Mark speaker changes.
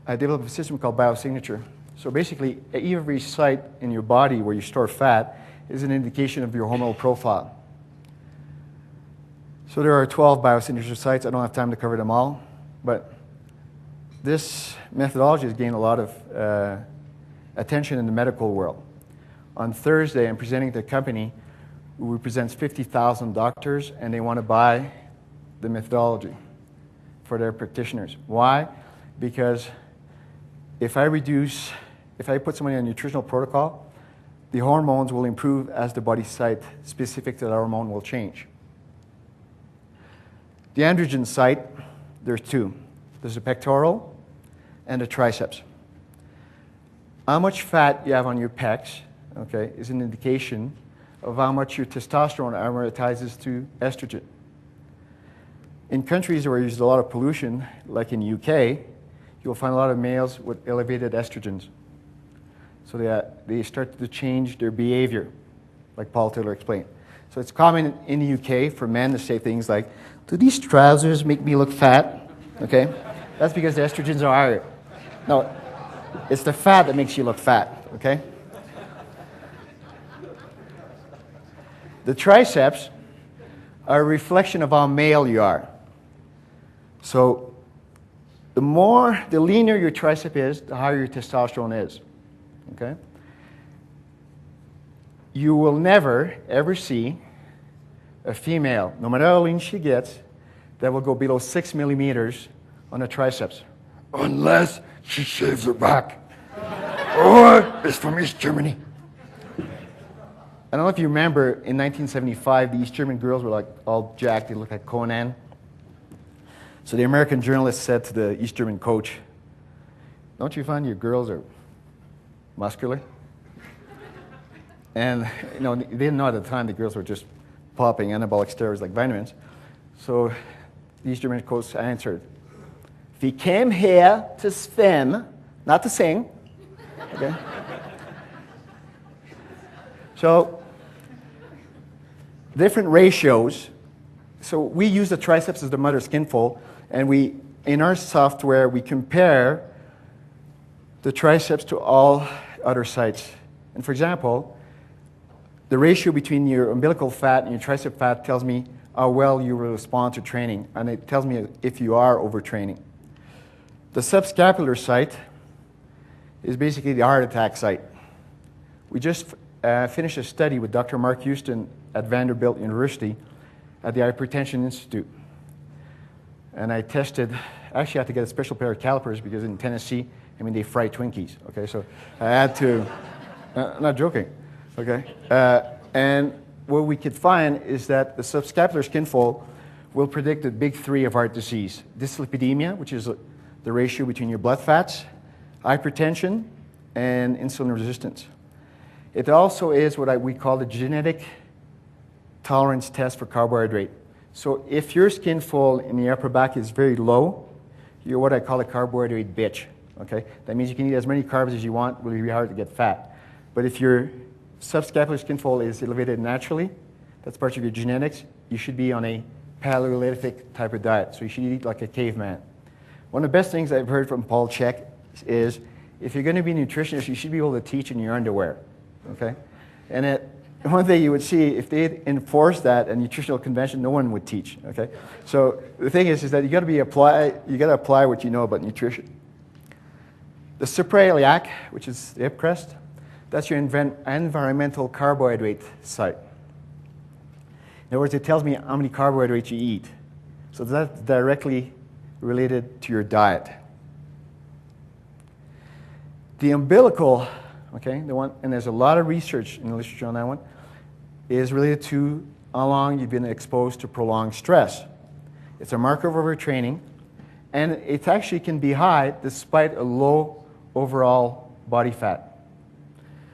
Speaker 1: I developed a system called BioSignature. So basically, every site in your body where you store fat is an indication of your hormonal profile. So there are 12 Biosignature sites. I don't have time to cover them all, but this methodology has gained a lot of attention in the medical world. On Thursday, I'm presenting to a company who represents 50,000 doctors, and they want to buy the methodology for their practitioners. Why? Because if I put somebody on a nutritional protocol, the hormones will improve as the body site specific to that hormone will change. The androgen site, there's two. There's the pectoral and the triceps. How much fat you have on your pecs, okay, is an indication of how much your testosterone aromatizes to estrogen. In countries where there's a lot of pollution, like in the UK, you'll find a lot of males with elevated estrogens. So they start to change their behavior, like Paul Taylor explained. So it's common in the UK for men to say things like, do these trousers make me look fat? Okay? That's because the estrogens are higher. No, it's the fat that makes you look fat, okay? The triceps are a reflection of how male you are. So the leaner your tricep is, the higher your testosterone is, okay? You will never, ever see a female, no matter how lean she gets, that will go below 6 millimeters on the triceps. Unless she shaves her back. Or it's from East Germany. I don't know if you remember, in 1975, the East German girls were like all jacked. They looked like Conan. So the American journalist said to the East German coach, don't you find your girls are muscular? And they didn't know at the time the girls were just popping anabolic steroids like vitamins. So the East German coach answered, we came here to swim, not to sing. Okay? So, different ratios. So we use the triceps as the mother skinfold, and in our software, we compare the triceps to all other sites. And for example, the ratio between your umbilical fat and your tricep fat tells me how well you will respond to training, and it tells me if you are overtraining. The subscapular site is basically the heart attack site. We just finished a study with Dr. Mark Houston at Vanderbilt University at the Hypertension Institute. And I tested, actually I had to get a special pair of calipers because in Tennessee, they fry Twinkies, okay? So I had to, not joking, okay? And what we could find is that the subscapular skinfold will predict the big three of heart disease. Dyslipidemia, which is the ratio between your blood fats, hypertension, and insulin resistance. It also is what we call the genetic tolerance test for carbohydrate. So if your skinfold in the upper back is very low, you're what I call a carbohydrate bitch. Okay? That means you can eat as many carbs as you want, it will be hard to get fat. But if your subscapular skinfold is elevated naturally, that's part of your genetics, you should be on a Paleolithic type of diet. So you should eat like a caveman. One of the best things I've heard from Paul Chek is, if you're going to be a nutritionist, you should be able to teach in your underwear. Okay? And one thing you would see, if they enforced that at nutritional convention, no one would teach. Okay? So the thing is that you got to apply what you know about nutrition. The suprailiac, which is the hip crest, that's your environmental carbohydrate site. In other words, it tells me how many carbohydrates you eat. So that's directly related to your diet. The umbilical, okay, the one, and there's a lot of research in the literature on that one, is related to how long you've been exposed to prolonged stress. It's a marker of overtraining, and it actually can be high despite a low overall body fat.